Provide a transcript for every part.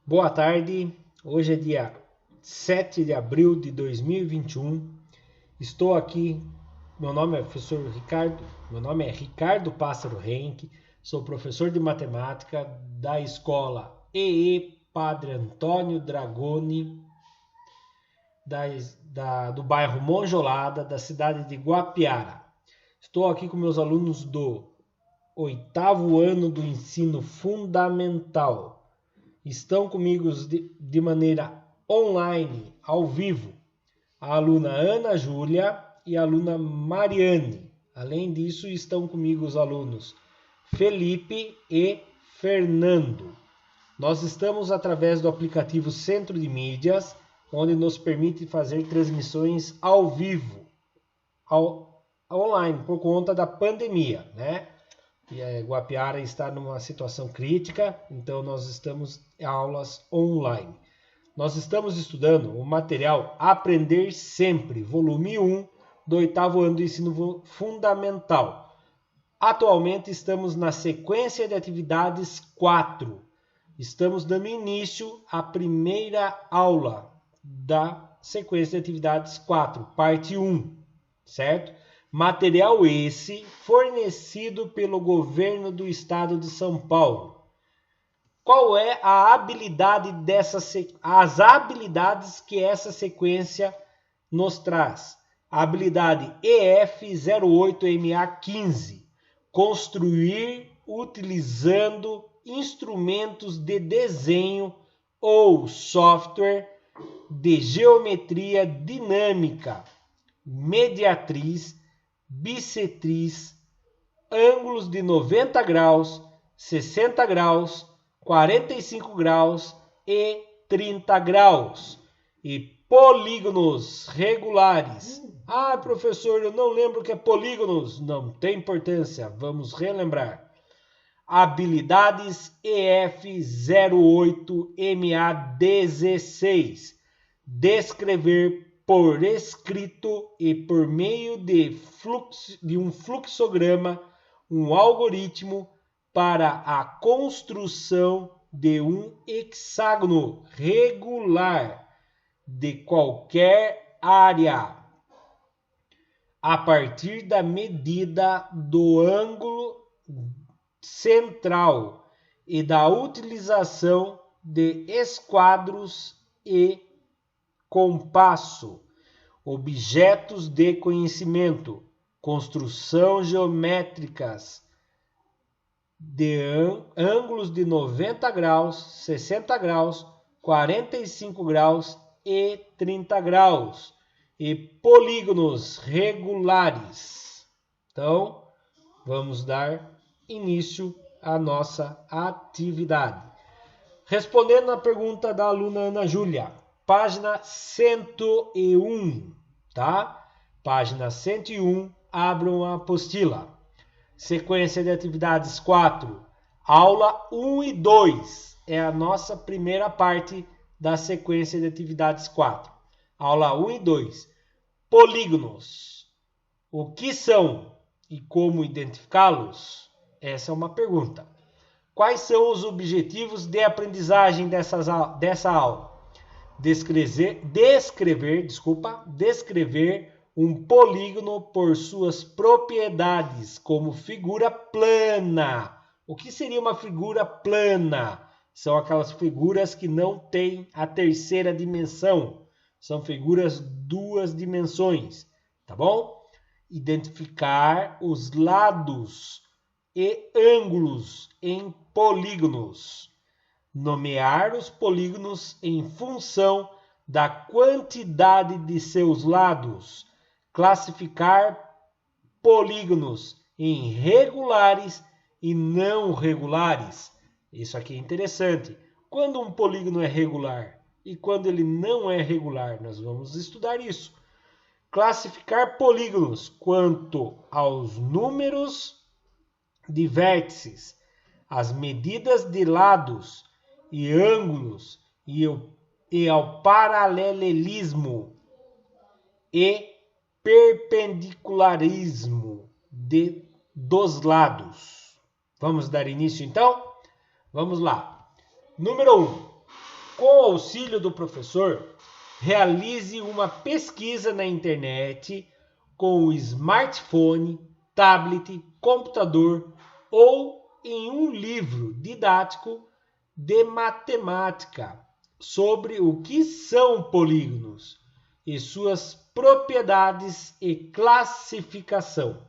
Boa tarde, hoje é dia 7 de abril de 2021. Estou aqui, meu nome é professor Ricardo, meu nome é Ricardo Pássaro Henke, sou professor de matemática da escola EE Padre Antônio Dragoni, do bairro Monjolada, da cidade de Guapiara. Estou aqui com meus alunos do oitavo ano do ensino fundamental. Estão comigo de maneira online, ao vivo, a aluna Ana Júlia e a aluna Mariane. Além disso, estão comigo os alunos Felipe e Fernando. Nós estamos através do aplicativo Centro de Mídias, onde nos permite fazer transmissões ao vivo, online, por conta da pandemia, né? Guapiara está numa situação crítica, então nós estamos em aulas online. Nós estamos estudando o material Aprender Sempre, volume 1 do oitavo ano do ensino fundamental. Atualmente estamos na sequência de atividades 4. Estamos dando início à primeira aula da sequência de atividades 4, parte 1, certo? Material esse fornecido pelo governo do estado de São Paulo. Qual é a habilidade as habilidades que essa sequência nos traz? A habilidade EF08MA15, construir utilizando instrumentos de desenho ou software de geometria dinâmica, mediatriz, bissetriz, ângulos de 90 graus, 60 graus, 45 graus e 30 graus. E polígonos regulares. Ah, professor, eu não lembro o que é polígonos. Não tem importância, vamos relembrar. Habilidades EF08MA16. Descrever por escrito e por meio de um fluxograma, um algoritmo para a construção de um hexágono regular de qualquer área, a partir da medida do ângulo central e da utilização de esquadros e compasso. Objetos de conhecimento, construção geométricas de ângulos de 90 graus, 60 graus, 45 graus e 30 graus. E polígonos regulares. Então, vamos dar início à nossa atividade. Respondendo à pergunta da aluna Ana Júlia, página 101, tá? Página 101, abram a apostila. Sequência de atividades 4, aula 1 e 2. É a nossa primeira parte da sequência de atividades 4. Aula 1 e 2. Polígonos. O que são e como identificá-los? Essa é uma pergunta. Quais são os objetivos de aprendizagem dessa aula? Descrever um polígono por suas propriedades, como figura plana. O que seria uma figura plana? São aquelas figuras que não têm a terceira dimensão. São figuras duas dimensões, tá bom? Identificar os lados e ângulos em polígonos. Nomear os polígonos em função da quantidade de seus lados. Classificar polígonos em regulares e não regulares. Isso aqui é interessante. Quando um polígono é regular e quando ele não é regular, nós vamos estudar isso. Classificar polígonos quanto aos números de vértices, as medidas de lados e ângulos e ao paralelismo e perpendicularismo dos lados. Vamos dar início então? Vamos lá. Número 1. Com o auxílio do professor, realize uma pesquisa na internet com o smartphone, tablet, computador ou em um livro didático de matemática sobre o que são polígonos e suas propriedades e classificação.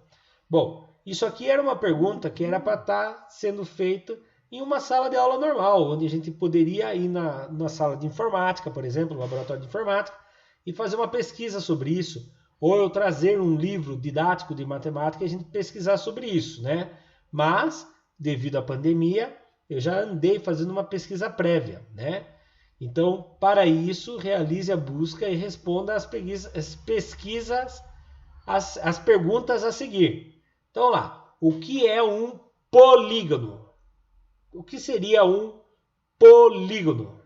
Bom, isso aqui era uma pergunta que era para estar sendo feita em uma sala de aula normal, onde a gente poderia ir na sala de informática, por exemplo, no laboratório de informática, e fazer uma pesquisa sobre isso, ou eu trazer um livro didático de matemática e a gente pesquisar sobre isso, né? Mas, devido à pandemia, eu já andei fazendo uma pesquisa prévia, né? Então, para isso, realize a busca e responda as pesquisas, as perguntas a seguir. Então, lá, o que é um polígono? O que seria um polígono?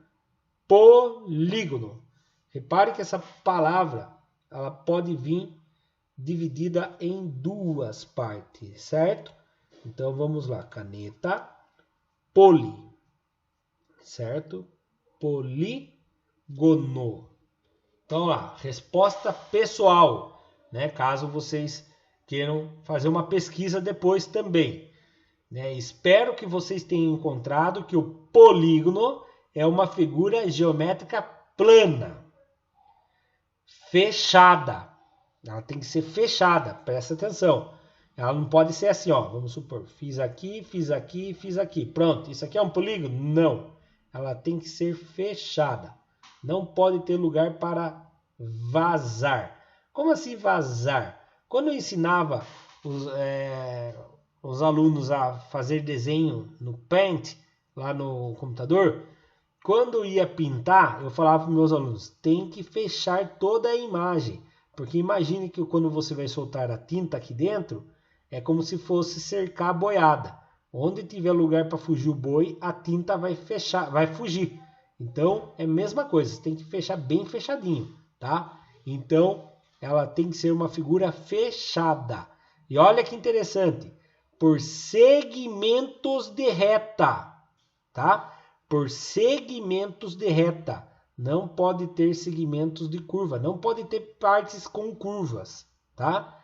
Polígono. Repare que essa palavra ela pode vir dividida em duas partes, certo? Então, vamos lá. Caneta, poli, certo? Polígono. Então, lá, resposta pessoal, né? Caso vocês queiram fazer uma pesquisa depois também. Né? Espero que vocês tenham encontrado que o polígono é uma figura geométrica plana, fechada. Ela tem que ser fechada, presta atenção. Ela não pode ser assim, ó. Vamos supor, fiz aqui, fiz aqui, fiz aqui. Pronto, isso aqui é um polígono? Não. Ela tem que ser fechada. Não pode ter lugar para vazar. Como assim vazar? Quando eu ensinava os alunos a fazer desenho no Paint, lá no computador, quando eu ia pintar, eu falava para os meus alunos, tem que fechar toda a imagem. Porque imagine que quando você vai soltar a tinta aqui dentro, é como se fosse cercar a boiada. Onde tiver lugar para fugir o boi, a tinta vai fugir. Então, é a mesma coisa, você tem que fechar bem fechadinho, tá? Então, ela tem que ser uma figura fechada. E olha que interessante, por segmentos de reta, tá? Por segmentos de reta. Não pode ter segmentos de curva, não pode ter partes com curvas, tá?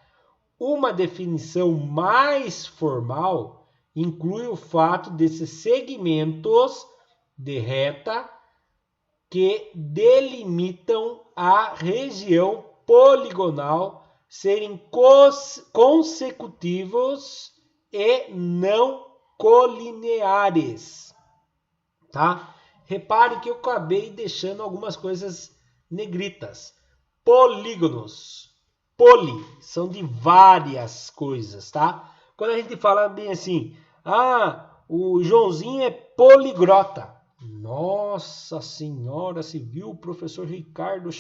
Uma definição mais formal inclui o fato desses segmentos de reta que delimitam a região poligonal serem consecutivos e não colineares, tá? Repare que eu acabei deixando algumas coisas negritas. Polígonos. Poli são de várias coisas, tá? Quando a gente fala bem assim, o Joãozinho é poliglota. Nossa senhora, se viu o professor Ricardo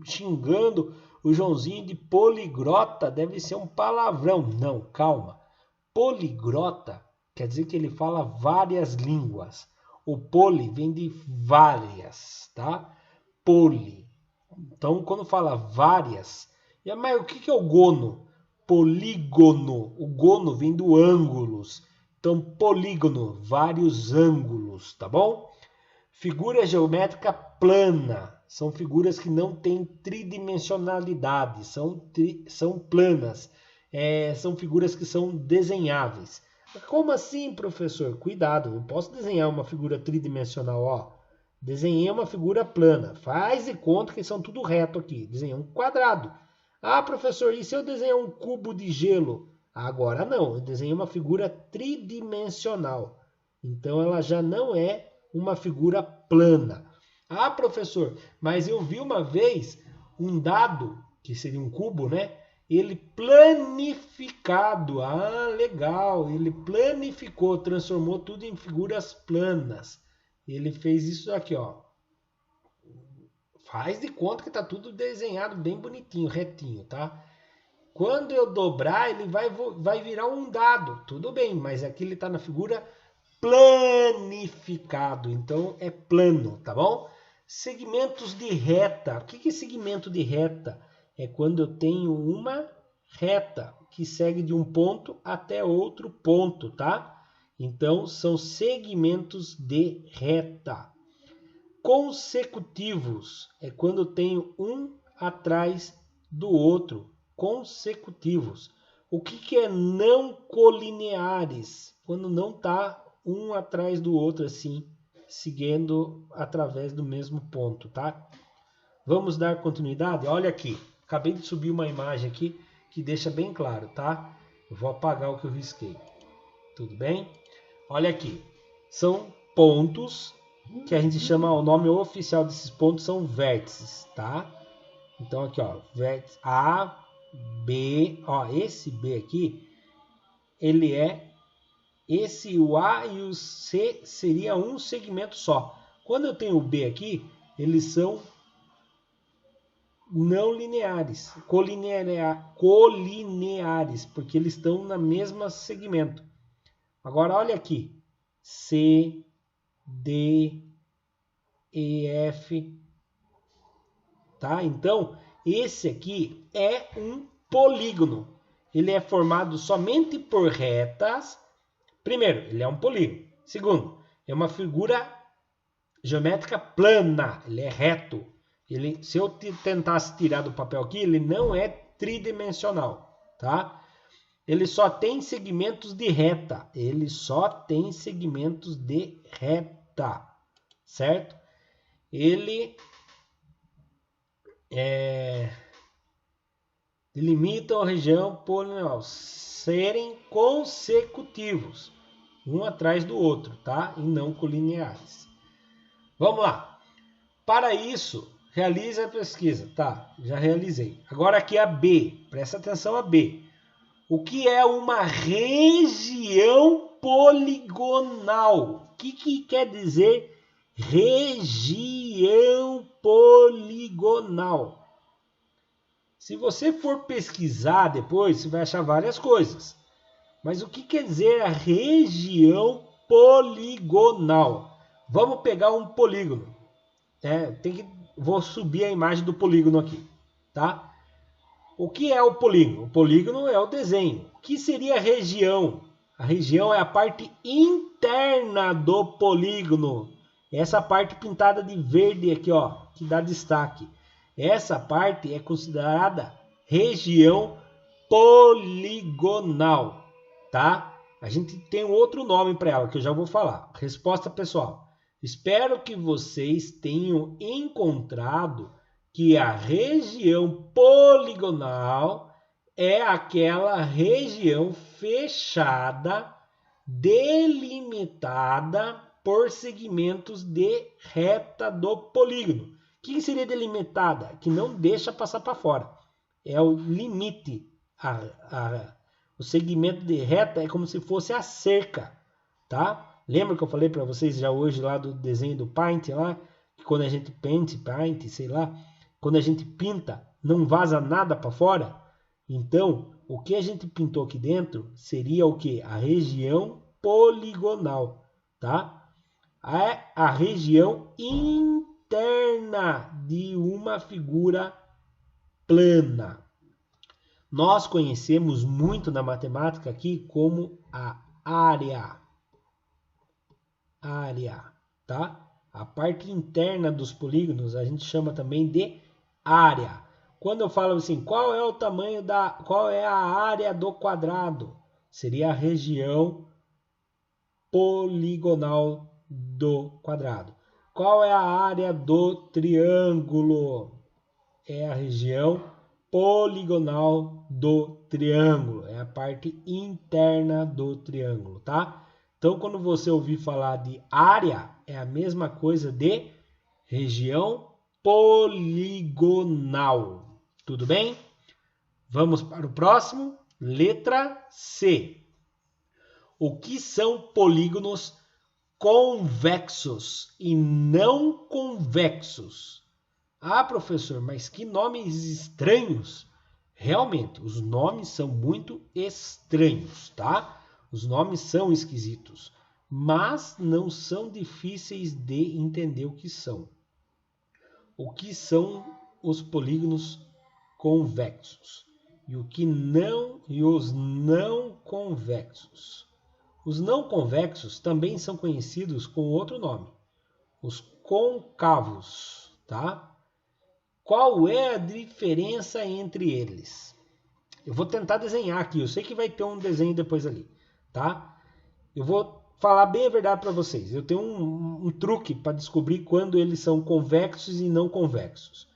xingando o Joãozinho de poliglota, deve ser um palavrão. Não, calma. Poliglota quer dizer que ele fala várias línguas. O poli vem de várias, tá? Poli. Então, quando fala várias... Mas o que é o gono? Polígono. O gono vem do ângulos. Então, polígono, vários ângulos, tá bom? Figura geométrica plana. São figuras que não têm tridimensionalidade. São planas. São figuras que são desenháveis. Como assim, professor? Cuidado, eu posso desenhar uma figura tridimensional, ó. Desenhei uma figura plana. Faz de conta que são tudo reto aqui. Desenhei um quadrado. Professor, e se eu desenhar um cubo de gelo? Agora não, eu desenhei uma figura tridimensional. Então ela já não é uma figura plana. Professor, mas eu vi uma vez um dado, que seria um cubo, né? Ele planificado. Legal. Ele planificou, transformou tudo em figuras planas. Ele fez isso aqui, ó. Faz de conta que tá tudo desenhado bem bonitinho, retinho, tá? Quando eu dobrar, ele vai virar um dado. Tudo bem, mas aqui ele tá na figura planificado. Então é plano, tá bom? Segmentos de reta. O que é segmento de reta? É quando eu tenho uma reta que segue de um ponto até outro ponto, tá? Então, são segmentos de reta. consecutivos é quando eu tenho um atrás do outro, consecutivos. O que é não colineares? Quando não está um atrás do outro assim, seguindo através do mesmo ponto, tá? Vamos dar continuidade? Olha aqui, acabei de subir uma imagem aqui que deixa bem claro, tá? Eu vou apagar o que eu risquei. Tudo bem? Olha aqui, são pontos que a gente chama, o nome oficial desses pontos são vértices, tá? Então aqui, ó, vértice A, B, ó, esse B aqui, ele é, o A e o C seria um segmento só. Quando eu tenho o B aqui, eles são não lineares, colineares, porque eles estão no mesmo segmento. Agora olha aqui, C, D, E, F, tá? Então, esse aqui é um polígono. Ele é formado somente por retas. Primeiro, ele é um polígono. Segundo, é uma figura geométrica plana. Ele é reto. Ele, se eu tentasse tirar do papel aqui, ele não é tridimensional, tá? Ele só tem segmentos de reta. Ele só tem segmentos de reta, certo? Ele delimitam a região polinomial serem consecutivos, um atrás do outro, tá? E não colineares. Vamos lá. Para isso, realize a pesquisa. Tá, já realizei. Agora aqui a B. Presta atenção a B. O que é uma região poligonal? O que quer dizer região poligonal? Se você for pesquisar depois, você vai achar várias coisas. Mas o que quer dizer a região poligonal? Vamos pegar um polígono. Vou subir a imagem do polígono aqui, tá? O que é o polígono? O polígono é o desenho. O que seria a região? A região é a parte interna do polígono. Essa parte pintada de verde aqui, ó, que dá destaque. Essa parte é considerada região poligonal, tá? A gente tem um outro nome para ela, que eu já vou falar. Resposta pessoal. Espero que vocês tenham encontrado que a região poligonal é aquela região fechada, delimitada por segmentos de reta do polígono. O que seria delimitada? Que não deixa passar para fora. É o limite. O segmento de reta é como se fosse a cerca, tá? Lembra que eu falei para vocês já hoje lá do desenho do Paint lá? Que quando a gente paint, sei lá, quando a gente pinta, não vaza nada para fora? Então, o que a gente pintou aqui dentro seria o que? A região poligonal, tá? É a região interna de uma figura plana. Nós conhecemos muito na matemática aqui como a área. Tá? A parte interna dos polígonos a gente chama também de área. Quando eu falo assim, qual é o tamanho qual é a área do quadrado? Seria a região poligonal do quadrado. Qual é a área do triângulo? É a região poligonal do triângulo. É a parte interna do triângulo, tá? Então, quando você ouvir falar de área, é a mesma coisa de região poligonal. Tudo bem? Vamos para o próximo. Letra C. O que são polígonos convexos e não convexos? Ah, professor, mas que nomes estranhos. Realmente, os nomes são muito estranhos, tá? Os nomes são esquisitos, mas não são difíceis de entender o que são. O que são os polígonos convexos e os não convexos? Os não convexos também são conhecidos com outro nome. os côncavos, tá? Qual é a diferença entre eles? Eu vou tentar desenhar aqui, eu sei que vai ter um desenho depois ali, tá? Eu vou falar bem a verdade para vocês. Eu tenho um truque para descobrir quando eles são convexos e não convexos.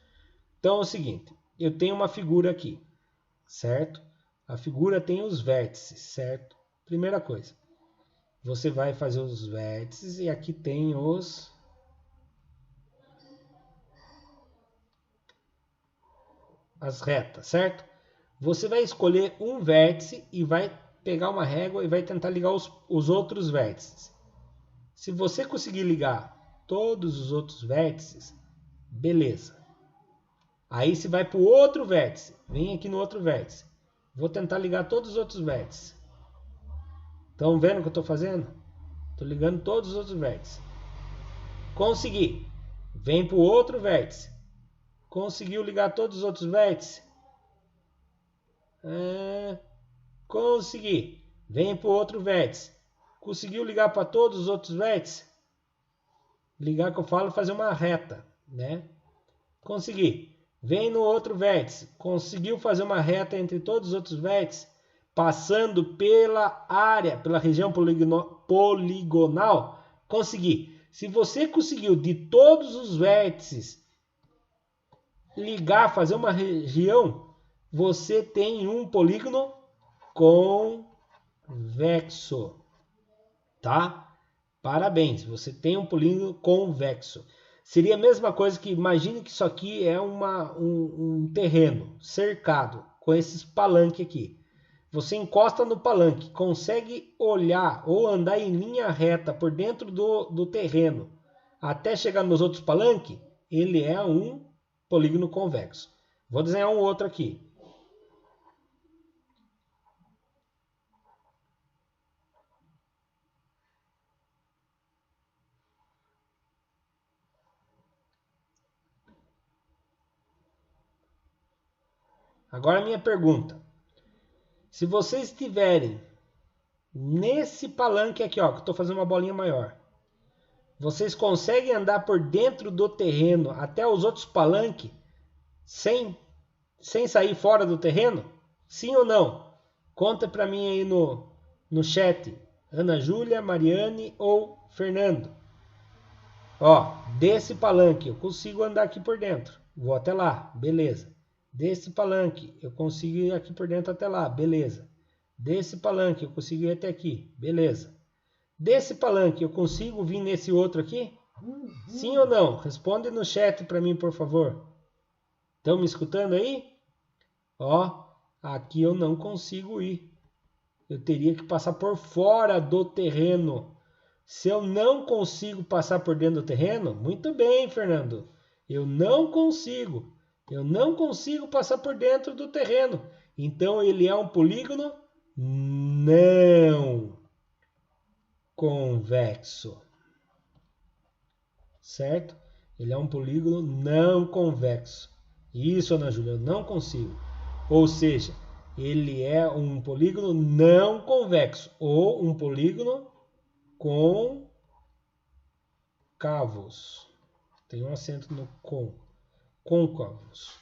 Então é o seguinte, eu tenho uma figura aqui, certo? A figura tem os vértices, certo? Primeira coisa, você vai fazer os vértices e aqui tem as retas, certo? Você vai escolher um vértice e vai pegar uma régua e vai tentar ligar os outros vértices. Se você conseguir ligar todos os outros vértices, beleza. Aí você vai para o outro vértice. Vem aqui no outro vértice. Vou tentar ligar todos os outros vértices. Estão vendo o que eu estou fazendo? Estou ligando todos os outros vértices. Consegui. Vem para o outro vértice. Conseguiu ligar todos os outros vértices? Consegui. Vem para o outro vértice. Conseguiu ligar para todos os outros vértices? Ligar que eu falo fazer uma reta, né? Consegui. Vem no outro vértice. Conseguiu fazer uma reta entre todos os outros vértices? Passando pela área, pela região poligonal? Consegui. Se você conseguiu de todos os vértices ligar, fazer uma região, você tem um polígono convexo, tá? Parabéns, você tem um polígono convexo. Seria a mesma coisa que, imagine que isso aqui é um terreno cercado com esses palanques aqui. Você encosta no palanque, consegue olhar ou andar em linha reta por dentro do terreno até chegar nos outros palanques, ele é um polígono convexo. Vou desenhar um outro aqui. Agora a minha pergunta. Se vocês estiverem nesse palanque aqui, ó, que eu estou fazendo uma bolinha maior, vocês conseguem andar por dentro do terreno até os outros palanques sem sair fora do terreno? Sim ou não? Conta para mim aí no chat. Ana Júlia, Mariane ou Fernando. Ó, desse palanque eu consigo andar aqui por dentro. Vou até lá, beleza. Desse palanque eu consigo ir aqui por dentro até lá, beleza. Desse palanque eu consigo ir até aqui, beleza. Desse palanque eu consigo vir nesse outro aqui? Sim ou não? Responde no chat para mim, por favor. Estão me escutando aí? Ó, aqui eu não consigo ir. Eu teria que passar por fora do terreno. Se eu não consigo passar por dentro do terreno, muito bem, Fernando. Eu não consigo passar por dentro do terreno. Então ele é um polígono não convexo. Certo? Ele é um polígono não convexo. Isso, Ana Júlia, eu não consigo. Ou seja, ele é um polígono não convexo ou um polígono côncavos. Tem um acento no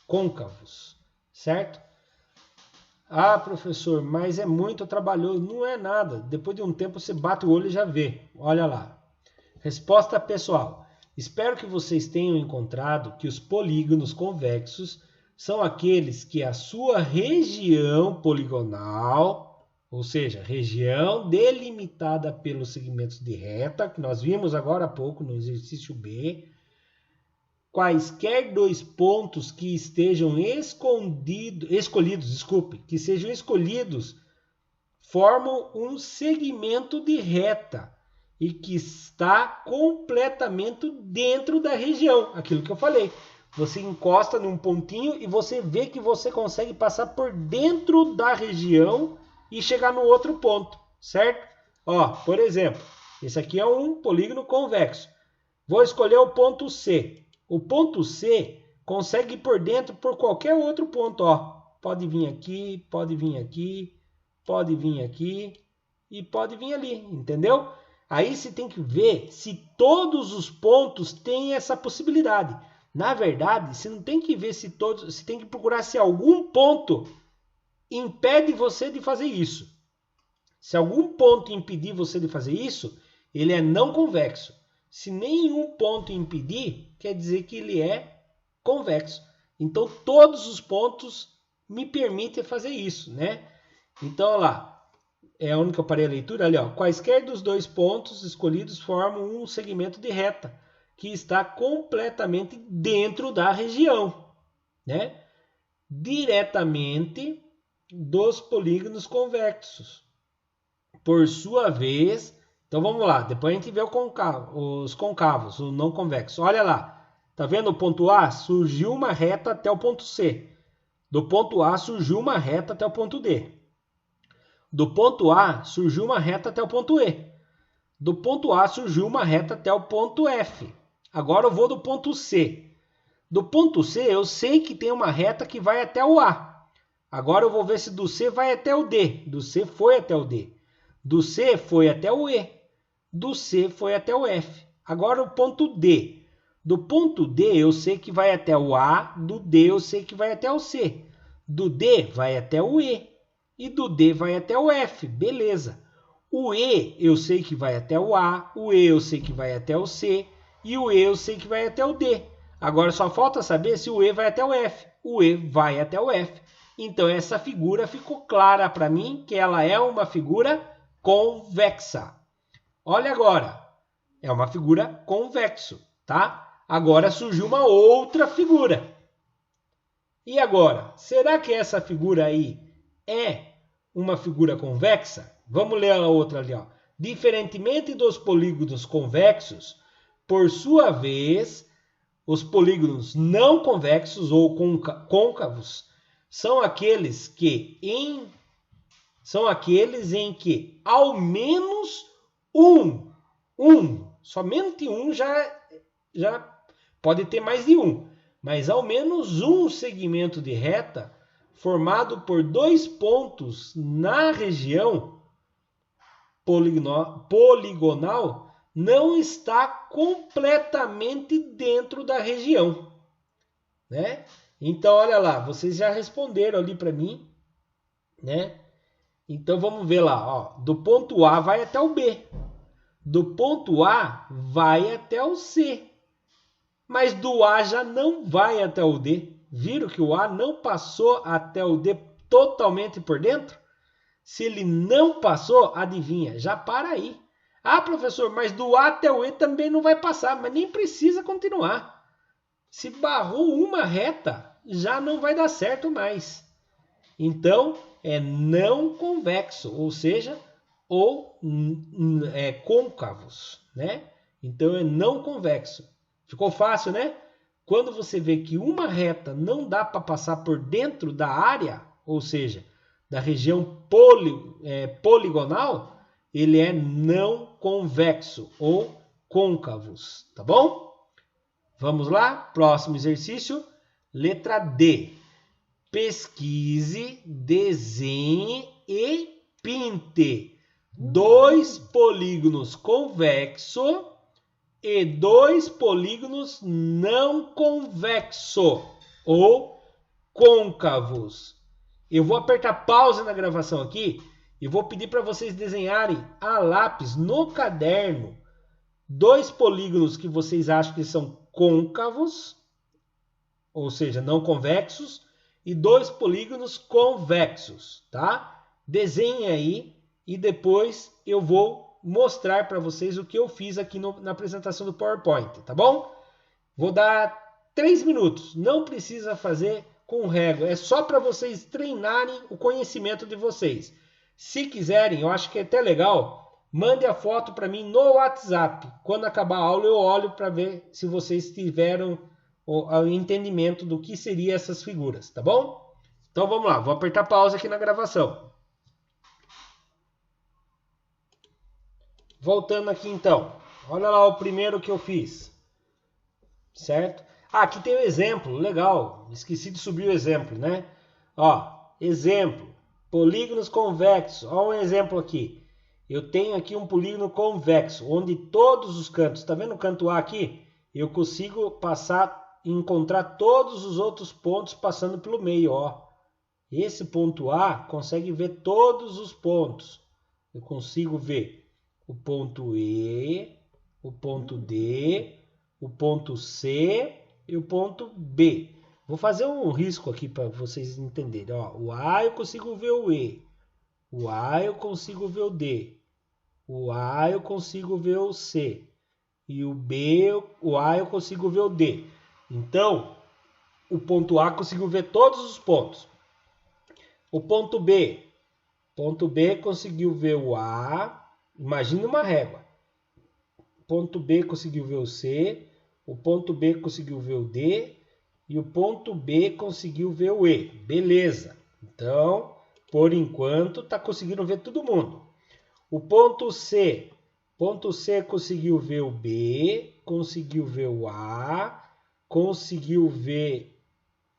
côncavos, certo? Ah, professor, mas é muito trabalhoso. Não é nada. Depois de um tempo você bate o olho e já vê. Olha lá. Resposta pessoal. Espero que vocês tenham encontrado que os polígonos convexos são aqueles que a sua região poligonal, ou seja, região delimitada pelos segmentos de reta, que nós vimos agora há pouco no exercício B, quaisquer dois pontos que estejam escolhidos, formam um segmento de reta e que está completamente dentro da região. Aquilo que eu falei. Você encosta num pontinho e você vê que você consegue passar por dentro da região e chegar no outro ponto, certo? Ó, por exemplo, esse aqui é um polígono convexo. Vou escolher o ponto C. O ponto C consegue ir por dentro por qualquer outro ponto, ó. Pode vir aqui, pode vir aqui, pode vir aqui e pode vir ali, entendeu? Aí você tem que ver se todos os pontos têm essa possibilidade. Na verdade, você não tem que ver se todos, você tem que procurar se algum ponto impede você de fazer isso. Se algum ponto impedir você de fazer isso, ele é não convexo. Se nenhum ponto impedir, quer dizer que ele é convexo. Então, todos os pontos me permitem fazer isso, né? Então, olha lá, é onde que eu parei a leitura, ali, ó. Quaisquer dos dois pontos escolhidos formam um segmento de reta que está completamente dentro da região, né? Diretamente dos polígonos convexos. Por sua vez, então vamos lá, depois a gente vê os concavos, o não convexo. Olha lá, tá vendo o ponto A? Surgiu uma reta até o ponto C. Do ponto A surgiu uma reta até o ponto D. Do ponto A surgiu uma reta até o ponto E. Do ponto A surgiu uma reta até o ponto F. Agora eu vou do ponto C. Do ponto C eu sei que tem uma reta que vai até o A. Agora eu vou ver se do C vai até o D. Do C foi até o D. Do C foi até o E. Do C foi até o F. Agora o ponto D. Do ponto D eu sei que vai até o A. Do D eu sei que vai até o C. Do D vai até o E. E do D vai até o F. Beleza. O E eu sei que vai até o A. O E eu sei que vai até o C. E o E eu sei que vai até o D. Agora só falta saber se o E vai até o F. O E vai até o F. Então essa figura ficou clara para mim que ela é uma figura convexa. Olha agora, é uma figura convexo, tá? Agora surgiu uma outra figura. E agora, será que essa figura aí é uma figura convexa? Vamos ler a outra ali, ó. Diferentemente dos polígonos convexos, por sua vez, os polígonos não convexos ou côncavos são aqueles em que ao menos somente um já pode ter mais de um, mas ao menos um segmento de reta formado por dois pontos na região poligonal não está completamente dentro da região, né? Então, olha lá, vocês já responderam ali para mim, né? Então, vamos ver lá, ó. Do ponto A vai até o B. Do ponto A vai até o C. Mas do A já não vai até o D. Viram que o A não passou até o D totalmente por dentro? Se ele não passou, adivinha, já para aí. Ah, professor, mas do A até o E também não vai passar, mas nem precisa continuar. Se barrou uma reta, já não vai dar certo mais. Então, é não convexo, ou seja, côncavos, né? Então, é não convexo. Ficou fácil, né? Quando você vê que uma reta não dá para passar por dentro da área, ou seja, da região poligonal, ele é não convexo ou côncavos, tá bom? Vamos lá, próximo exercício, letra D. Pesquise, desenhe e pinte dois polígonos convexos e dois polígonos não convexos ou côncavos. Eu vou apertar pause na gravação aqui e vou pedir para vocês desenharem a lápis no caderno dois polígonos que vocês acham que são côncavos, ou seja, não convexos, e dois polígonos convexos, tá? Desenhem aí e depois eu vou mostrar para vocês o que eu fiz aqui na apresentação do PowerPoint, tá bom? Vou dar 3 minutos, não precisa fazer com régua, é só para vocês treinarem o conhecimento de vocês. Se quiserem, eu acho que é até legal, mande a foto para mim no WhatsApp. Quando acabar a aula eu olho para ver se vocês tiveram o entendimento do que seriam essas figuras, tá bom? Então vamos lá, vou apertar pausa aqui na gravação. Voltando aqui então, olha lá o primeiro que eu fiz, certo? Ah, aqui tem o exemplo, legal, esqueci de subir o exemplo, né? Ó, exemplo, polígonos convexos, ó um exemplo aqui. eu tenho aqui um polígono convexo, onde todos os cantos, está vendo o canto A aqui? Eu consigo passar e encontrar todos os outros pontos passando pelo meio, ó. Esse ponto A consegue ver todos os pontos. Eu consigo ver o ponto E, o ponto D, o ponto C e o ponto B. Vou fazer um risco aqui para vocês entenderem. Ó, o A eu consigo ver o E. O A eu consigo ver o D. O A eu consigo ver o C. E o B, o A eu consigo ver o D. Então, o ponto A eu consigo ver todos os pontos. O ponto B conseguiu ver o A. Imagina uma régua. O ponto B conseguiu ver o C. O ponto B conseguiu ver o D. E o ponto B conseguiu ver o E. Beleza. Então, por enquanto, está conseguindo ver todo mundo. O ponto C conseguiu ver o B, conseguiu ver o A, conseguiu ver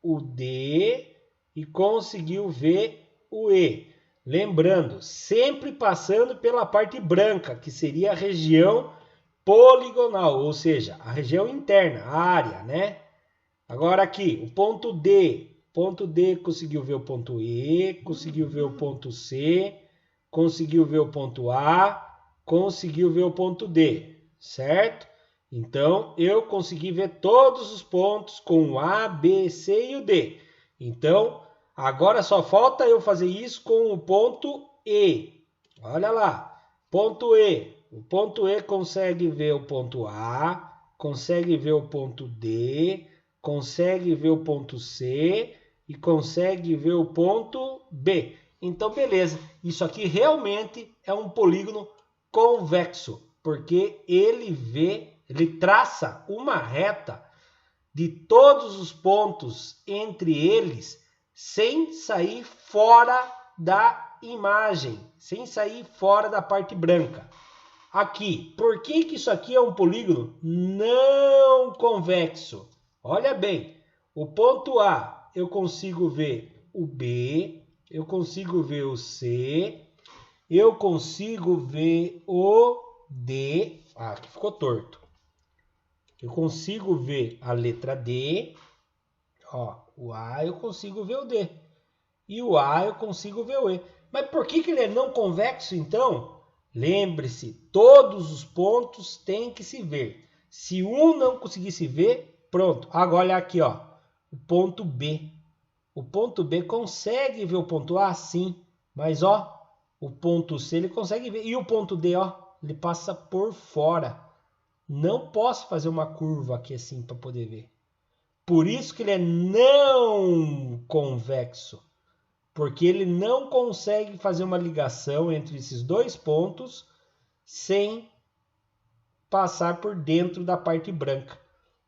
o D e conseguiu ver o E. Lembrando, sempre passando pela parte branca, que seria a região poligonal, ou seja, a região interna, a área, né? Agora aqui, o ponto D conseguiu ver o ponto E, conseguiu ver o ponto C, conseguiu ver o ponto A, conseguiu ver o ponto D, certo? Então, eu consegui ver todos os pontos com o A, B, C e o D. Então, agora só falta eu fazer isso com o ponto E. Olha lá, ponto E. O ponto E consegue ver o ponto A, consegue ver o ponto D, consegue ver o ponto C e consegue ver o ponto B. Então, beleza. Isso aqui realmente é um polígono convexo, porque ele traça uma reta de todos os pontos entre eles sem sair fora da imagem, sem sair fora da parte branca. Aqui, por que isso aqui é um polígono não convexo? Olha bem, o ponto A eu consigo ver o B, eu consigo ver o C, eu consigo ver o D. Ah, aqui ficou torto. Eu consigo ver a letra D. Ó, o A eu consigo ver o D. E o A eu consigo ver o E. Mas por que ele é não convexo, então? Lembre-se, todos os pontos têm que se ver. Se um não conseguir se ver, pronto. Agora olha aqui, ó, o ponto B. O ponto B consegue ver o ponto A? Sim. Mas, ó, o ponto C ele consegue ver. E o ponto D, ó, ele passa por fora. Não posso fazer uma curva aqui assim para poder ver. Por isso que ele é não convexo. Porque ele não consegue fazer uma ligação entre esses dois pontos sem passar por dentro da parte branca.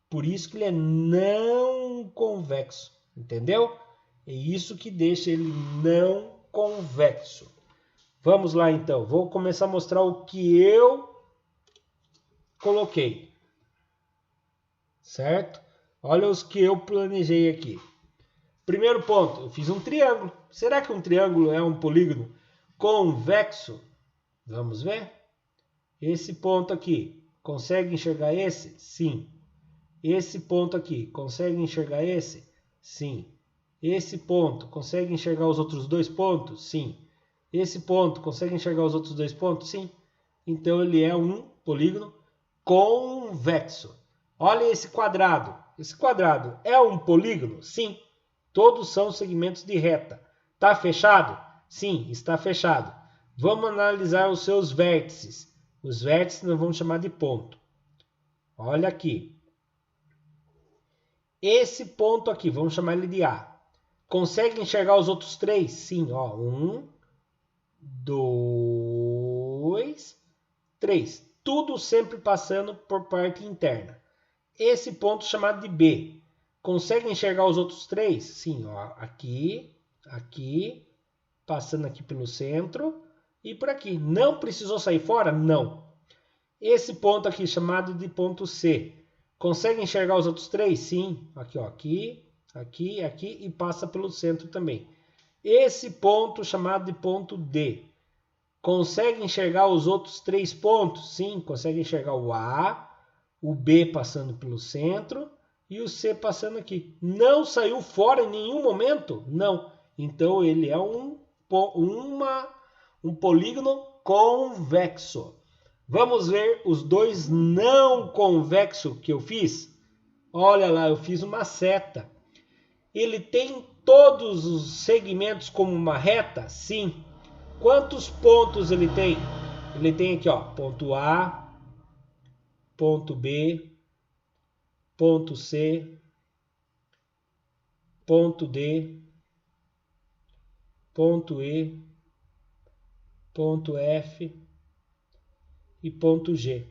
Por isso que ele é não convexo. Entendeu? É isso que deixa ele não convexo. Vamos lá então. Vou começar a mostrar o que eu coloquei. Certo? Olha os que eu planejei aqui. Primeiro ponto, eu fiz um triângulo. Será que um triângulo é um polígono convexo? Vamos ver. Esse ponto aqui, consegue enxergar esse? Sim. Esse ponto aqui, consegue enxergar esse? Sim. Esse ponto, consegue enxergar os outros dois pontos? Sim. Esse ponto, consegue enxergar os outros dois pontos? Sim. Então ele é um polígono convexo. Olha esse quadrado. Esse quadrado é um polígono? Sim. Todos são segmentos de reta. Está fechado? Sim, está fechado. Vamos analisar os seus vértices. Os vértices nós vamos chamar de ponto. Olha aqui. Esse ponto aqui, vamos chamar ele de A. Consegue enxergar os outros três? Sim, ó. 1, 2, 3. Tudo sempre passando por parte interna. Esse ponto chamado de B. Consegue enxergar os outros três? Sim, ó, aqui, aqui, passando aqui pelo centro e por aqui. Não precisou sair fora? Não. Esse ponto aqui, chamado de ponto C. Consegue enxergar os outros três? Sim. Aqui, ó, aqui, aqui, aqui e passa pelo centro também. Esse ponto chamado de ponto D. Consegue enxergar os outros 3 pontos? Sim, consegue enxergar o A, o B passando pelo centro e o C passando aqui. Não saiu fora em nenhum momento? Não. Então ele é um polígono convexo. Vamos ver os dois não convexos que eu fiz? Olha lá, eu fiz uma seta. Ele tem todos os segmentos como uma reta? Sim. Quantos pontos ele tem? Ele tem aqui, ó, ponto A, ponto B, ponto C, ponto D, ponto E, ponto F e ponto G.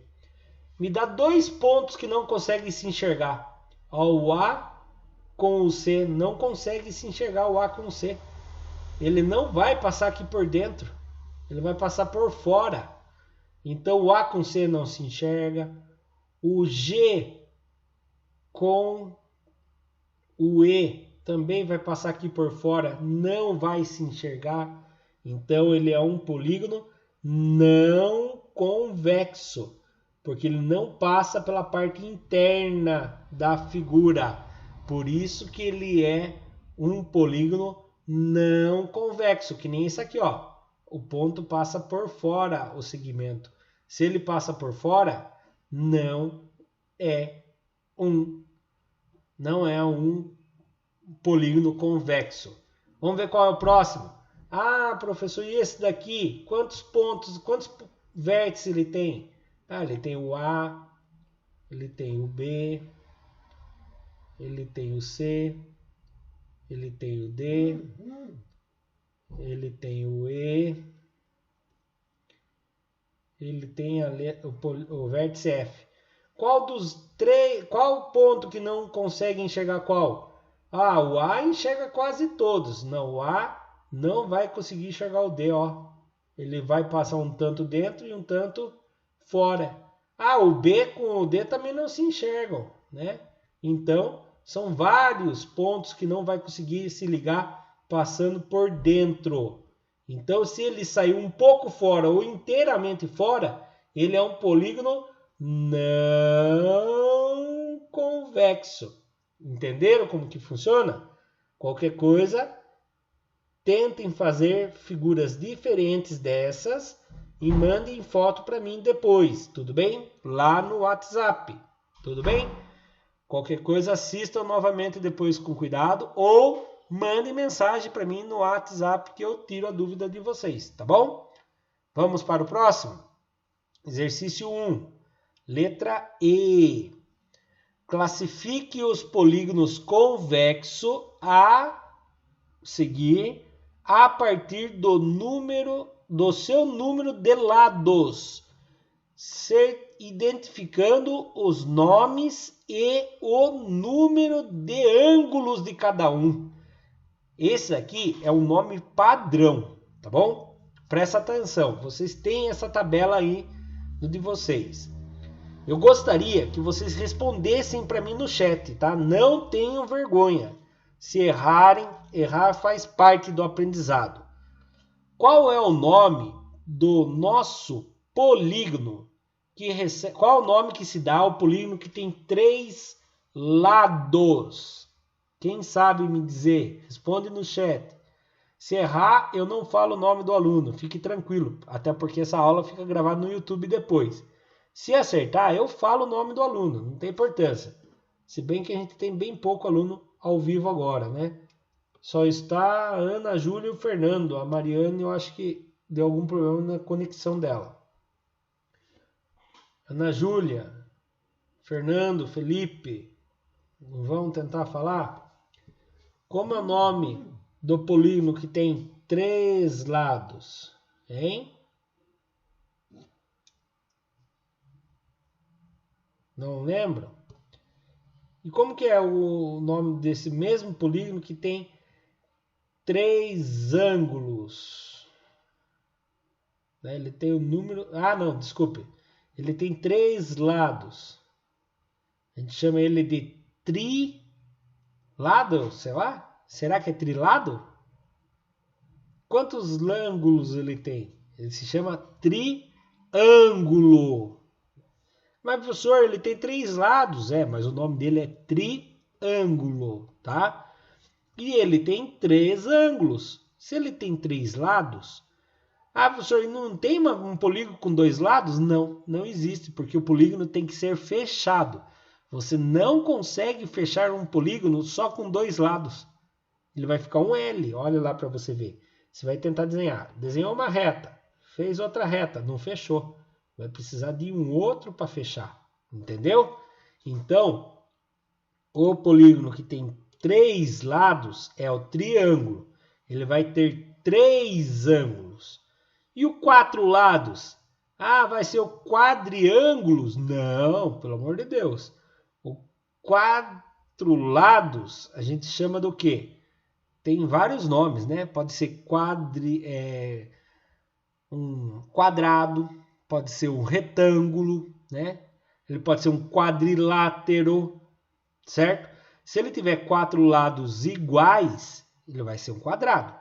Me dá 2 pontos que não conseguem se enxergar. O A com o C não consegue se enxergar o A com o C. Ele não vai passar aqui por dentro. Ele vai passar por fora. Então o A com C não se enxerga. O G com o E também vai passar aqui por fora. Não vai se enxergar. Então ele é um polígono não convexo. Porque ele não passa pela parte interna da figura. Por isso que ele é um polígono não convexo, que nem esse aqui, ó. O ponto passa por fora, o segmento. Se ele passa por fora, não é um polígono convexo. Vamos ver qual é o próximo. Ah, professor, e esse daqui? Quantos pontos, quantos vértices ele tem? Ah, ele tem o A, ele tem o B, ele tem o C, ele tem o D, ele tem o E, ele tem o vértice F. Qual dos 3, qual ponto que não consegue enxergar qual? Ah, o A enxerga quase todos. Não, o A não vai conseguir enxergar o D, ó. Ele vai passar um tanto dentro e um tanto fora. Ah, o B com o D também não se enxergam, né? Então, são vários pontos que não vai conseguir se ligar passando por dentro. Então, se ele sair um pouco fora ou inteiramente fora, ele é um polígono não convexo. Entenderam como que funciona? Qualquer coisa, tentem fazer figuras diferentes dessas e mandem foto para mim depois, tudo bem? Lá no WhatsApp, tudo bem? Qualquer coisa, assistam novamente depois com cuidado ou mandem mensagem para mim no WhatsApp que eu tiro a dúvida de vocês, tá bom? Vamos para o próximo? Exercício 1, letra E. Classifique os polígonos convexos a seguir a partir do seu número de lados, identificando os nomes e o número de ângulos de cada um. Esse aqui é o nome padrão, tá bom? Presta atenção, vocês têm essa tabela aí no de vocês. Eu gostaria que vocês respondessem para mim no chat, tá? Não tenham vergonha. Se errarem, errar faz parte do aprendizado. Qual é o nome do nosso polígono? Qual é o nome que se dá ao polígono que tem 3 lados? Quem sabe me dizer? Responde no chat. Se errar, eu não falo o nome do aluno. Fique tranquilo, até porque essa aula fica gravada no YouTube depois. Se acertar, eu falo o nome do aluno, não tem importância. Se bem que a gente tem bem pouco aluno ao vivo agora, né? Só está a Ana, a Júlia e o Fernando. A Mariane, eu acho que deu algum problema na conexão dela. Ana Júlia, Fernando, Felipe, vamos tentar falar? Como é o nome do polígono que tem 3 lados? Hein? Não lembram? E como que é o nome desse mesmo polígono que tem 3 ângulos? Ele tem o número... Ah, não, desculpe. Ele tem 3 lados. A gente chama ele de trilado, sei lá? Será que é trilado? Quantos ângulos ele tem? Ele se chama triângulo. Mas, professor, ele tem 3 lados. Mas o nome dele é triângulo, tá? E ele tem 3 ângulos. Se ele tem 3 lados... professor, não tem um polígono com 2 lados? Não, não existe, porque o polígono tem que ser fechado. Você não consegue fechar um polígono só com 2 lados. Ele vai ficar um L, olha lá para você ver. Você vai tentar desenhar. Desenhou uma reta, fez outra reta, não fechou. Vai precisar de um outro para fechar, entendeu? Então, o polígono que tem 3 lados é o triângulo. Ele vai ter 3 ângulos. E o 4 lados? Vai ser o quadriângulos? Não, pelo amor de Deus. O 4 lados a gente chama do quê? Tem vários nomes, né? Pode ser um quadrado, pode ser um retângulo, né? Ele pode ser um quadrilátero, certo? Se ele tiver 4 lados iguais, ele vai ser um quadrado.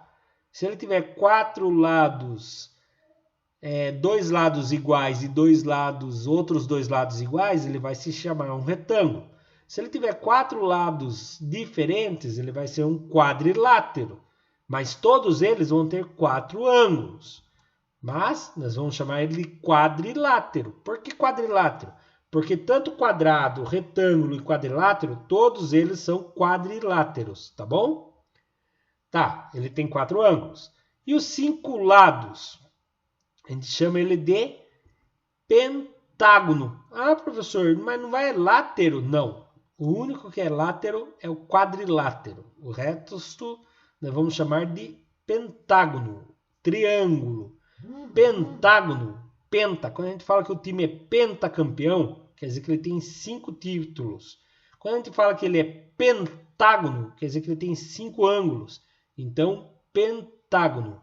Se ele tiver 4 lados, 2 lados iguais e outros 2 lados iguais, ele vai se chamar um retângulo. Se ele tiver 4 lados diferentes, ele vai ser um quadrilátero. Mas todos eles vão ter 4 ângulos. Mas nós vamos chamar ele de quadrilátero. Por que quadrilátero? Porque tanto quadrado, retângulo e quadrilátero, todos eles são quadriláteros, tá bom? Tá, ele tem 4 ângulos. E os 5 lados? A gente chama ele de pentágono. Professor, mas não vai látero? Não. O único que é látero é o quadrilátero. O resto nós vamos chamar de pentágono, triângulo. Pentágono, penta. Quando a gente fala que o time é pentacampeão, quer dizer que ele tem 5 títulos. Quando a gente fala que ele é pentágono, quer dizer que ele tem 5 ângulos. Então, pentágono,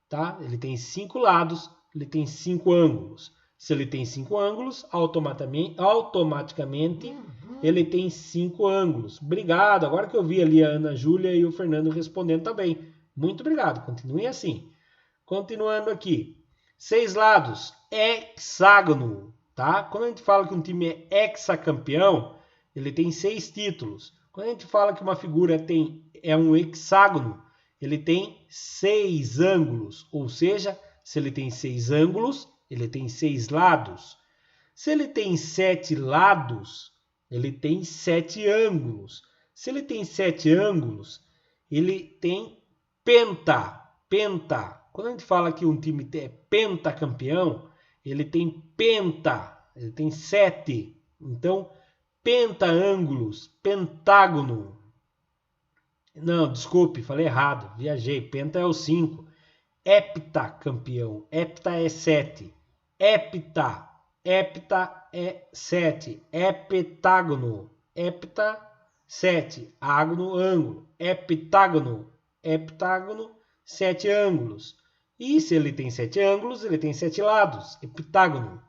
tá? Ele tem 5 lados, ele tem 5 ângulos. Se ele tem 5 ângulos, automaticamente ele tem 5 ângulos. Obrigado. Agora que eu vi ali a Ana Júlia e o Fernando respondendo também. Muito obrigado. Continuem assim. Continuando aqui. 6 lados, hexágono, tá? Quando a gente fala que um time é hexacampeão, ele tem 6 títulos. Quando a gente fala que uma figura é um hexágono, ele tem 6 ângulos. Ou seja, se ele tem 6 ângulos, ele tem 6 lados. Se ele tem 7 lados, ele tem 7 ângulos. Se ele tem 7 ângulos, ele tem penta. Quando a gente fala que um time é pentacampeão, ele tem penta, ele tem 7. Então, pentaângulos, pentágono. Não, desculpe, falei errado, viajei. Penta é o 5. Heptacampeão, hepta é 7. Hepta é 7. Heptágono, hepta, 7. Ágono, ângulo. Heptágono, 7 ângulos. E se ele tem 7 ângulos, ele tem 7 lados. Heptágono.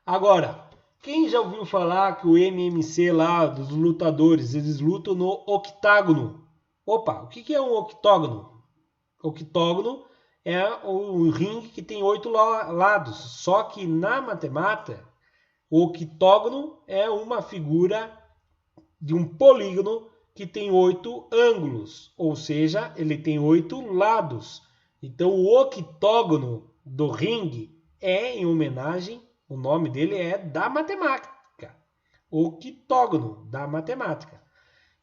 Agora, quem já ouviu falar que o MMC lá, dos lutadores, eles lutam no octágono? Opa, o que é um octógono? Octógono é um ringue que tem 8 lados. Só que na matemática, o octógono é uma figura de um polígono que tem 8 ângulos. Ou seja, ele tem 8 lados. Então, o octógono do ringue é em homenagem, o nome dele é da matemática. Octógono da matemática.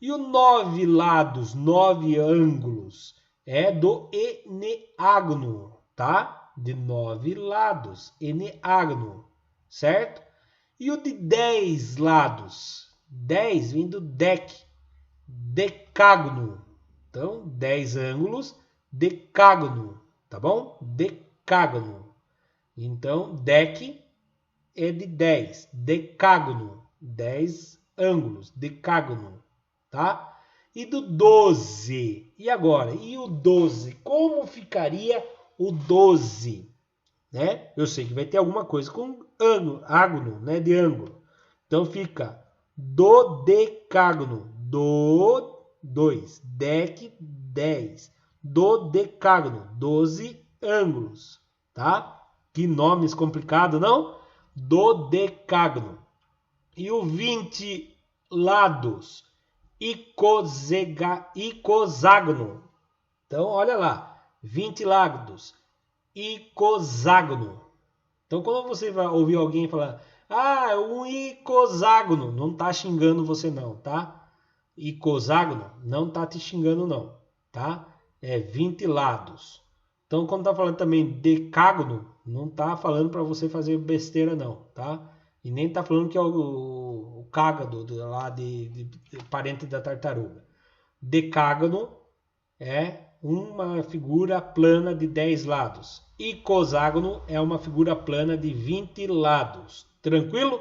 E o 9 lados, 9 ângulos, é do eneágono, tá? De 9 lados, eneágono, certo? E o de 10 lados, 10 vem do decágono. Então, 10 ângulos, decágono, tá bom? Decágono. Então, dec é de 10, decágono, 10 ângulos, decágono, tá? E do 12, e agora? E o 12? Como ficaria o 12? Né? Eu sei que vai ter alguma coisa com ágono, né? De ângulo. Então fica dodecágono, do 2, dec 10, dodecágono, 12 ângulos, tá? Que nomes complicados, não? Dodecágono. E o 20 lados? Icoságono. Então, olha lá. 20 lados. Icoságono. Então, quando você vai ouvir alguém falar, um icoságono, não está xingando você não, tá? Icoságono não está te xingando não, tá? É 20 lados. Então, quando está falando também decágono, não está falando para você fazer besteira não, tá? E nem está falando que é o cágado lá de parente da tartaruga. Decágono é uma figura plana de 10 lados. Icoságono é uma figura plana de 20 lados. Tranquilo?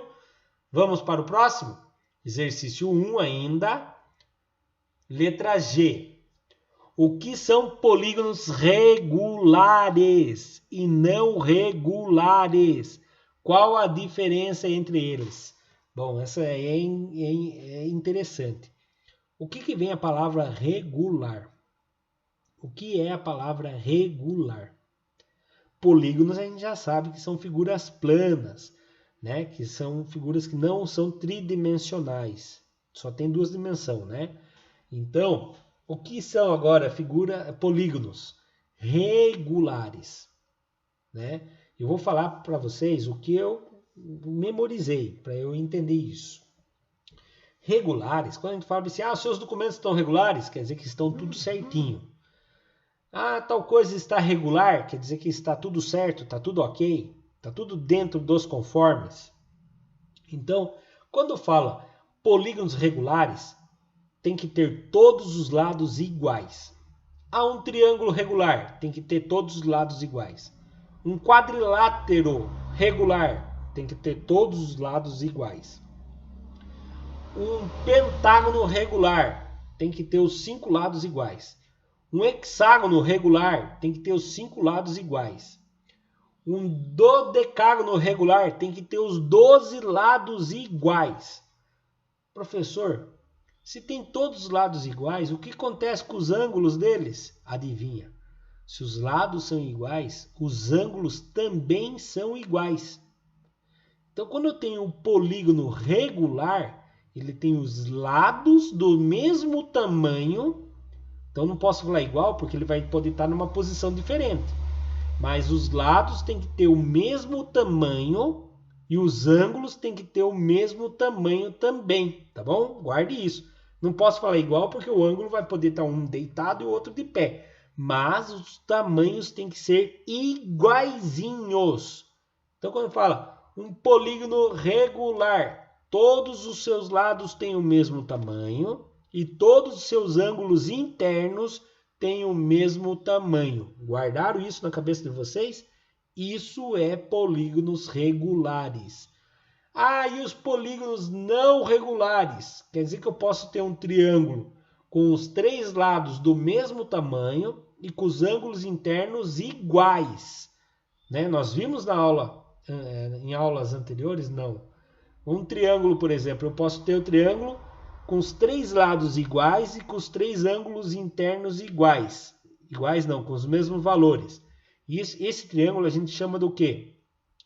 Vamos para o próximo? Exercício 1 ainda. Letra G. O que são polígonos regulares e não regulares? Qual a diferença entre eles? Bom, essa é interessante. O que vem a palavra regular? O que é a palavra regular? Polígonos a gente já sabe que são figuras planas, né? Que são figuras que não são tridimensionais. Só tem 2 dimensões, né? Então, o que são agora polígonos regulares, né? Eu vou falar para vocês o que eu memorizei para eu entender isso. Regulares, quando a gente fala assim, os seus documentos estão regulares, quer dizer que estão tudo certinho. Tal coisa está regular, quer dizer que está tudo certo, está tudo ok, está tudo dentro dos conformes. Então, quando fala polígonos regulares, tem que ter todos os lados iguais. Um triângulo regular, tem que ter todos os lados iguais. Um quadrilátero regular, tem que ter todos os lados iguais. Um pentágono regular, tem que ter os 5 lados iguais. Um hexágono regular tem que ter os 5 lados iguais. Um dodecágono regular tem que ter os 12 lados iguais. Professor, se tem todos os lados iguais, o que acontece com os ângulos deles? Adivinha? Se os lados são iguais, os ângulos também são iguais. Então, quando eu tenho um polígono regular, ele tem os lados do mesmo tamanho. Então não posso falar igual porque ele vai poder estar numa posição diferente. Mas os lados têm que ter o mesmo tamanho e os ângulos têm que ter o mesmo tamanho também, tá bom? Guarde isso. Não posso falar igual porque o ângulo vai poder estar um deitado e o outro de pé. Mas os tamanhos têm que ser iguaizinhos. Então quando fala um polígono regular, todos os seus lados têm o mesmo tamanho e todos os seus ângulos internos têm o mesmo tamanho. Guardaram isso na cabeça de vocês? Isso é polígonos regulares. E os polígonos não regulares? Quer dizer que eu posso ter um triângulo com os 3 lados do mesmo tamanho e com os ângulos internos iguais. Né? Nós vimos na aula, em aulas anteriores? Não. Um triângulo, por exemplo, eu posso ter o triângulo com os 3 lados iguais e com os 3 ângulos internos iguais. Iguais não, com os mesmos valores. E esse triângulo a gente chama do quê?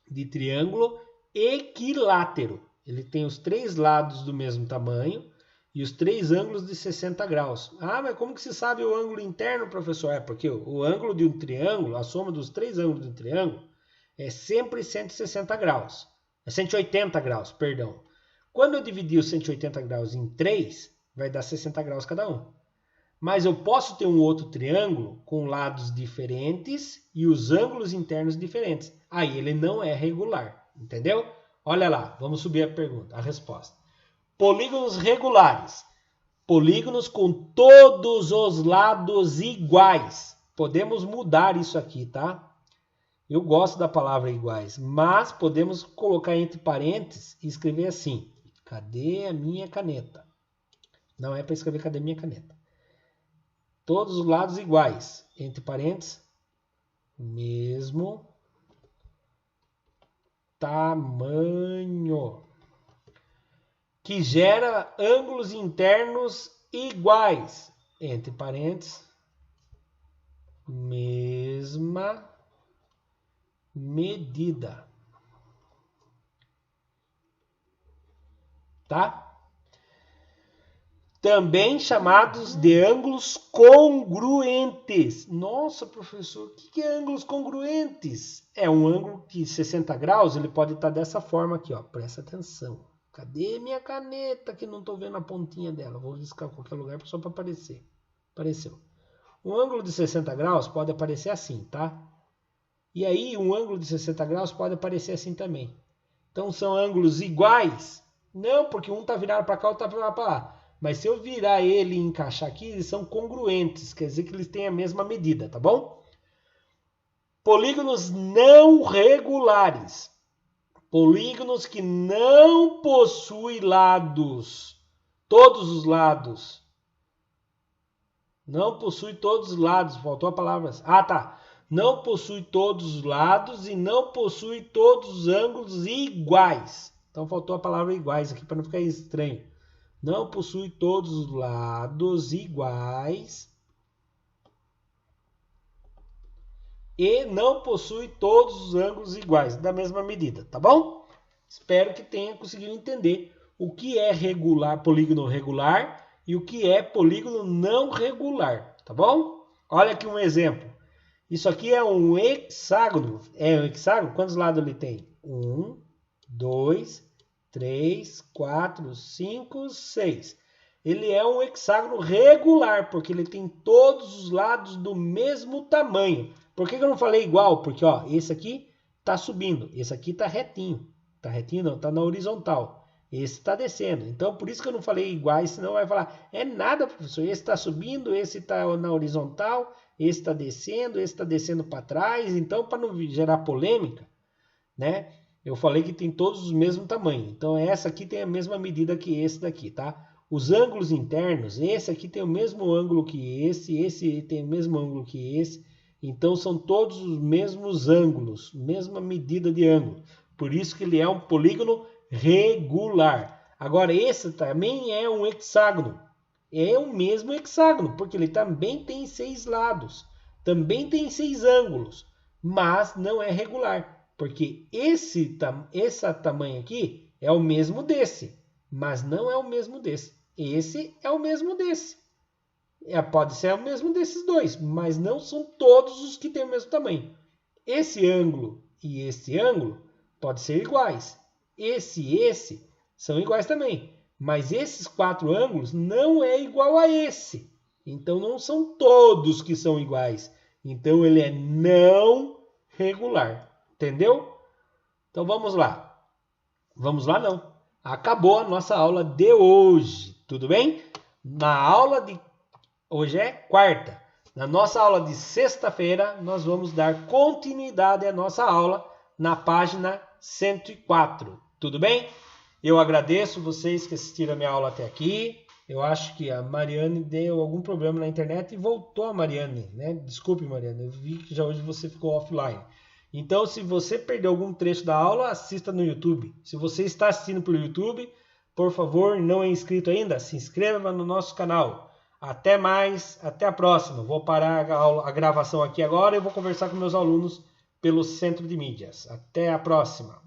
De triângulo equilátero. Ele tem os 3 lados do mesmo tamanho e os 3 ângulos de 60 graus. Mas como que se sabe o ângulo interno, professor? Porque o ângulo de um triângulo, a soma dos 3 ângulos de um triângulo, é sempre 160 graus. É 180 graus, perdão. Quando eu dividir os 180 graus em 3, vai dar 60 graus cada um. Mas eu posso ter um outro triângulo com lados diferentes e os ângulos internos diferentes. Aí ele não é regular, entendeu? Olha lá, vamos subir a resposta. Polígonos regulares. Polígonos com todos os lados iguais. Podemos mudar isso aqui, tá? Eu gosto da palavra iguais, mas podemos colocar entre parênteses e escrever assim. Cadê a minha caneta? Não é para escrever cadê a minha caneta. Todos os lados iguais. Entre parênteses, mesmo tamanho. Que gera ângulos internos iguais. Entre parênteses, mesma medida. Tá? Também chamados de ângulos congruentes. Nossa, professor, o que é ângulos congruentes? É um ângulo de 60 graus, ele pode estar dessa forma aqui, ó. Presta atenção. Cadê minha caneta que não estou vendo a pontinha dela? Vou riscar em qualquer lugar só para aparecer. Apareceu. Um ângulo de 60 graus pode aparecer assim, tá? E aí um ângulo de 60 graus pode aparecer assim também. Então são ângulos iguais? Não, porque um está virado para cá, outro está virado para lá. Mas se eu virar ele e encaixar aqui, eles são congruentes, quer dizer que eles têm a mesma medida, tá bom? Polígonos não regulares. Polígonos que não possuem lados. Todos os lados. Não possui todos os lados. Faltou a palavra. Ah, tá. Não possui todos os lados e não possui todos os ângulos iguais. Então faltou a palavra iguais aqui para não ficar estranho. Não possui todos os lados iguais e não possui todos os ângulos iguais, da mesma medida, tá bom? Espero que tenha conseguido entender o que é regular, polígono regular e o que é polígono não regular, tá bom? Olha aqui um exemplo. Isso aqui é um hexágono. É um hexágono? Quantos lados ele tem? 1, 2, 3, 4, 5, 6. Ele é um hexágono regular, porque ele tem todos os lados do mesmo tamanho. Por que eu não falei igual? Porque ó, esse aqui está subindo, esse aqui está retinho. Está retinho não, está na horizontal. Esse está descendo. Então, por isso que eu não falei iguais, senão vai falar, é nada, professor. Esse está subindo, esse está na horizontal, esse está descendo para trás. Então, para não gerar polêmica, né? Eu falei que tem todos os mesmos tamanhos. Então, essa aqui tem a mesma medida que esse daqui, tá? Os ângulos internos, esse aqui tem o mesmo ângulo que esse tem o mesmo ângulo que esse. Então, são todos os mesmos ângulos, mesma medida de ângulo. Por isso que ele é um polígono regular. Agora, esse também é um hexágono. É o mesmo hexágono, porque ele também tem 6 lados. Também tem 6 ângulos, mas não é regular. Porque esse tamanho aqui é o mesmo desse, mas não é o mesmo desse. Esse é o mesmo desse. Pode ser o mesmo desses dois, mas não são todos os que têm o mesmo tamanho. Esse ângulo e esse ângulo podem ser iguais. Esse e esse são iguais também. Mas esses 4 ângulos não é igual a esse. Então não são todos que são iguais. Então ele é não regular. Entendeu? Então vamos lá. Vamos lá não. Acabou a nossa aula de hoje. Tudo bem? Na aula de... Hoje é quarta. Na nossa aula de sexta-feira, nós vamos dar continuidade à nossa aula na página 104. Tudo bem? Eu agradeço vocês que assistiram a minha aula até aqui. Eu acho que a Mariane deu algum problema na internet e voltou a Mariane, né? Desculpe, Mariane, eu vi que já hoje você ficou offline. Então, se você perdeu algum trecho da aula, assista no YouTube. Se você está assistindo pelo YouTube, por favor, não é inscrito ainda, se inscreva no nosso canal. Até mais, até a próxima. Vou parar a gravação aqui agora e vou conversar com meus alunos pelo Centro de Mídias. Até a próxima.